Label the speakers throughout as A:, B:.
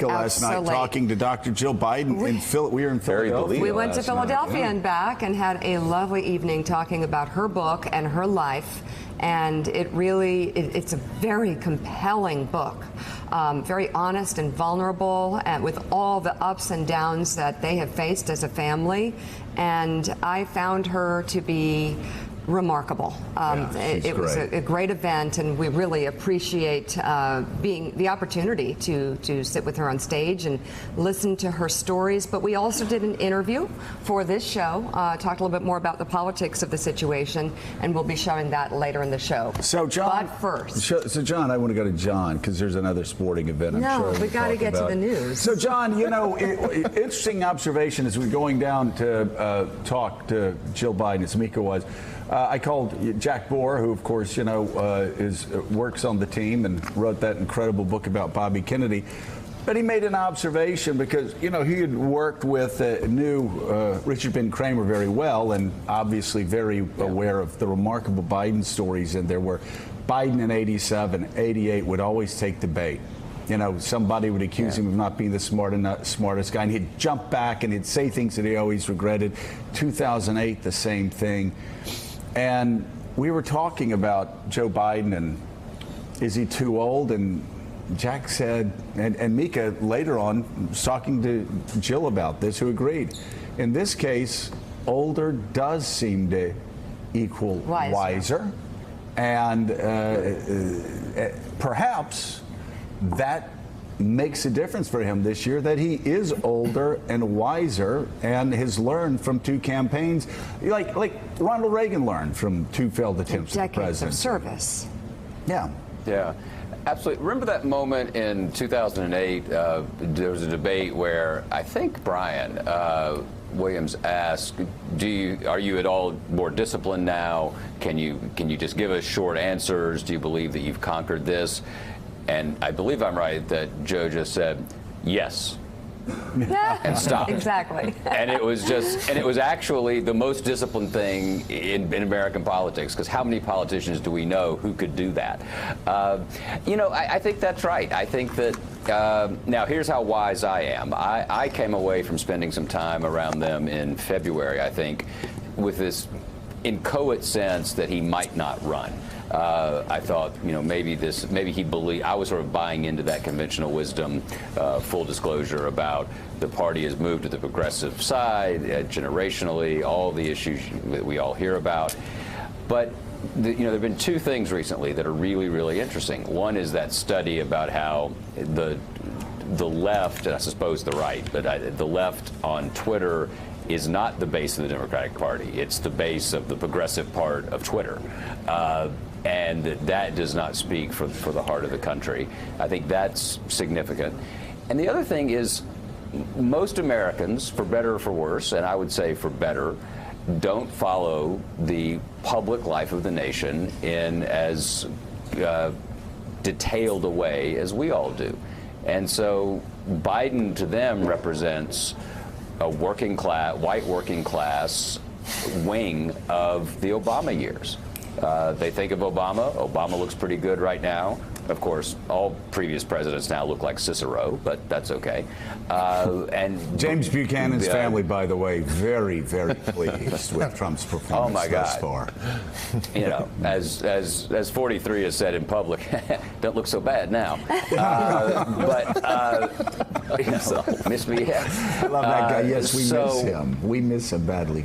A: Mika last night
B: Absolutely.
A: talking to Dr. Jill Biden. We were in Philadelphia.
B: We went to
A: last night.
B: Philadelphia and back and had a lovely evening talking about her book and her life. And it's a very compelling book, very honest and vulnerable, and with all the ups and downs that they have faced as a family. And I found her to be remarkable. It was a great event, and we really appreciate being the opportunity to sit with her on stage and listen to her stories. But we also did an interview for this show, talked a little bit more about the politics of the situation, and we'll be showing that later in the show.
A: So, John,
B: but first,
A: so John, I want to go to John because there's another sporting event. I'm sure
B: we got to get to the news.
A: So, John, interesting observation as we're going down to talk to Jill Biden, as Mika was. I called Jack Bohr, who, of course, works on the team and wrote that incredible book about Bobby Kennedy. But he made an observation because, he had worked with knew Richard Ben Cramer very well and obviously very aware of the remarkable Biden stories. And there were Biden in 87, 88 would always take the bait. Somebody would accuse him of not being the smartest guy, and he'd jump back and he'd say things that he always regretted. 2008, the same thing. And we were talking about Joe Biden and is he too old? And Jack said, and Mika later on was talking to Jill about this, who agreed. In this case, older does seem to equal wiser. And perhaps that makes a difference for him this year, that he is older and wiser and has learned from two campaigns, like Ronald Reagan learned from two failed attempts at the presidency.
B: Decades of service.
C: Yeah, absolutely. Remember that moment in 2008? There was a debate where I think Brian Williams asked, "Are you at all more disciplined now? Can you just give us short answers? Do you believe that you've conquered this?" And I believe I'm right that Joe just said, yes. And stop.
B: Exactly.
C: And it was actually the most disciplined thing in American politics, because how many politicians do we know who could do that? I think that's right. I think that now here's how wise I am. I came away from spending some time around them in February, I think, with this inchoate sense that he might not run. I thought, maybe he believed. I was sort of buying into that conventional wisdom, full disclosure about the party has moved to the progressive side, generationally, all the issues that we all hear about. But there have been two things recently that are really, really interesting. One is that study about how the left, and I suppose the right, but the left on Twitter is not the base of the Democratic Party. It's the base of the progressive part of Twitter. And that does not speak for the heart of the country. I think that's significant. And the other thing is, most Americans, for better or for worse, and I would say for better, don't follow the public life of the nation in as detailed a way as we all do. And so Biden to them represents a white working class wing of the Obama years. They think of Obama. Obama looks pretty good right now. Of course, all previous presidents now look like Cicero, but that's okay. And
A: James Buchanan's family, by the way, very, very pleased with Trump's performance thus far.
C: As 43 has said in public, don't look so bad now. Miss me yet?
A: I love that guy. Yes, we miss him. We miss him badly.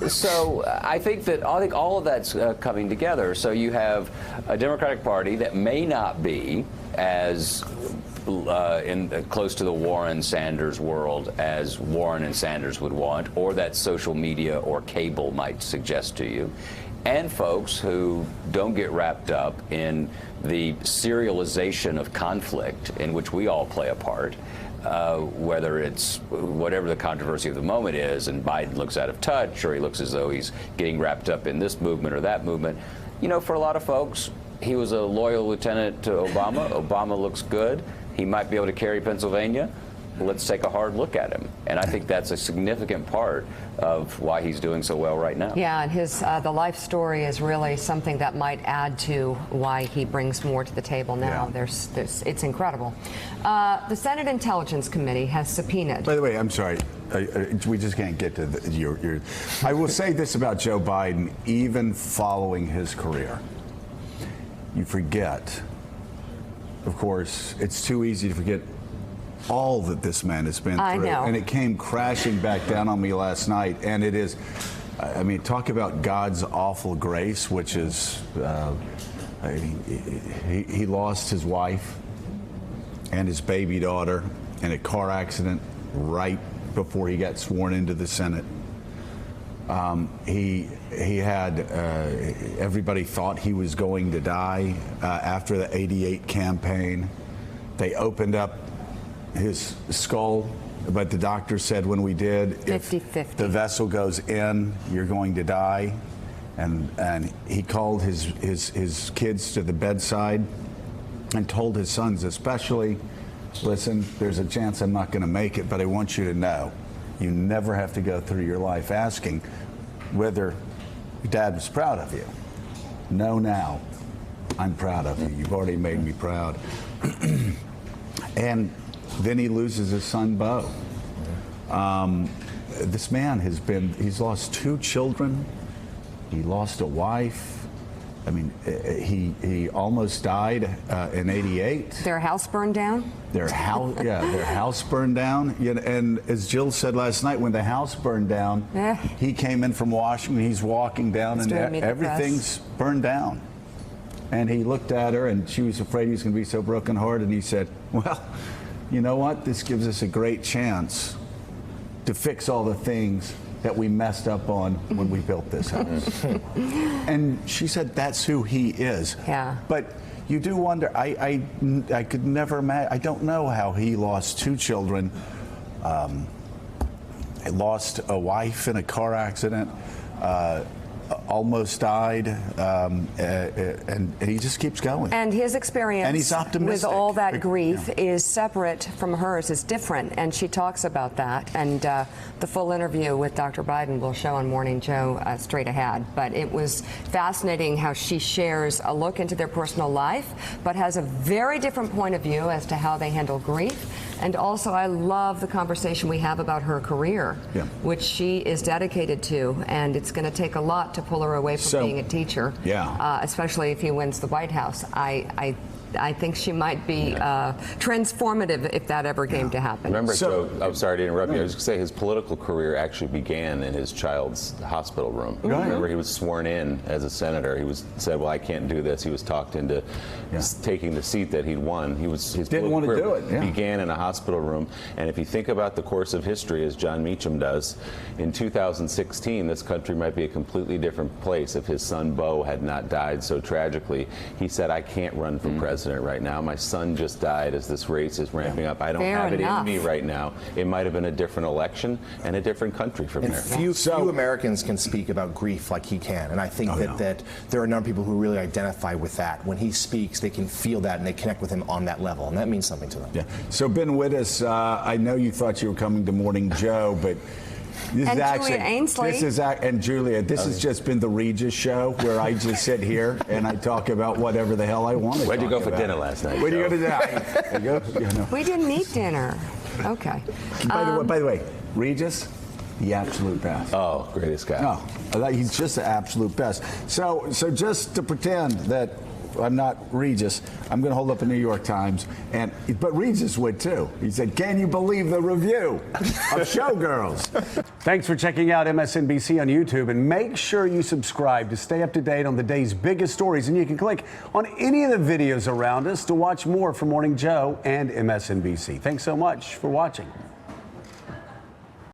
C: So I think all of that's coming together. So you have a Democratic Party that may not be as close to the Warren-Sanders world as Warren and Sanders would want, or that social media or cable might suggest to you, and folks who don't get wrapped up in the serialization of conflict in which we all play a part. Whether it's whatever the controversy of the moment is, and Biden looks out of touch, or he looks as though he's getting wrapped up in this movement or that movement. For a lot of folks, he was a loyal lieutenant to Obama. Obama looks good. He might be able to carry Pennsylvania. let's take a hard look at him. And I think that's a significant part of why he's doing so well right now.
B: Yeah, and his the life story is really something that might add to why he brings more to the table now.
A: Yeah.
B: It's incredible. The Senate Intelligence Committee has subpoenaed.
A: By the way, I'm sorry. We just can't get to your. I will say this about Joe Biden, even following his career, you forget. Of course, it's too easy to forget all that this man has been through.
B: I know.
A: And it came crashing back down on me last night. And it is, I mean, talk about God's awful grace, which is, I mean, he lost his wife and his baby daughter in a car accident right before he got sworn into the Senate. He had, everybody thought he was going to die after the '88 campaign. They opened up his skull, but the doctor said when we did, if
B: 50-50.
A: the vessel goes in, you're going to die. And he called his kids to the bedside and told his sons especially, listen, there's a chance I'm not going to make it, but I want you to know, you never have to go through your life asking whether your dad was proud of you. Know now, I'm proud of you. You've already made me proud. And then he loses his son, Beau. This man he's lost 2 children. He lost a wife. I mean, he almost died in '88.
B: Their house burned down?
A: Their house burned down. And as Jill said last night, when the house burned down, he came in from Washington. He's walking down, and everything's burned down. And he looked at her, and she was afraid he was going to be so brokenhearted. And he said, well, you know what? This gives us a great chance to fix all the things that we messed up on when we built this house. And she said that's who he is.
B: Yeah.
A: But you do wonder, I could never imagine, I don't know how he lost 2 children, lost a wife in a car accident, almost died, and he just keeps going.
B: And his experience
A: And he's optimistic.
B: with all that grief
A: Yeah.
B: is separate from hers, is different, and she talks about that. And the full interview with Dr. Biden will show on Morning Joe straight ahead. But it was fascinating how she shares a look into their personal life, but has a very different point of view as to how they handle grief. And also, I love the conversation we have about her career, which she is dedicated to, and it's going to take a lot to pull her away from being a teacher, especially if he wins the White House. I think she might be transformative if that ever came to happen.
D: Remember, Joe, I'm sorry to interrupt you. I was going to say his political career actually began in his child's hospital room. Remember, he was sworn in as a senator. He said, well, I can't do this. He was talked into taking the seat that he'd won. His
A: didn't want to do it.
D: Began in a hospital room. And if you think about the course of history, as John Meacham does, in 2016, this country might be a completely different place if his son, Beau, had not died so tragically. He said, I can't run for president right now. My son just died as this race is ramping up. I don't have it in me right now. It might have been a different election and a different country from there.
E: Few Americans can speak about grief like he can, and I think that there are a number of people who really identify with that. When he speaks, they can feel that and they connect with him on that level, and that means something to them.
A: Yeah. So Ben Wittes, I know you thought you were coming to Morning Joe, but this
B: and
A: is actually,
B: Julia Ainsley.
A: and Julia, this has just been the Regis show where I just sit here and I talk about whatever the hell I want to
D: Where'd you go for
A: about.
D: dinner last night?
A: Where'd you go to dinner?
B: We didn't eat dinner. Okay.
A: By the way, Regis, the absolute best.
D: Oh, greatest guy.
A: No, he's just the absolute best. So just to pretend that I'm not Regis, I'm going to hold up a New York Times, but Regis would too. He said, can you believe the review of Showgirls? Thanks for checking out MSNBC on YouTube, and make sure you subscribe to stay up to date on the day's biggest stories. And you can click on any of the videos around us to watch more from Morning Joe and MSNBC. Thanks so much for watching.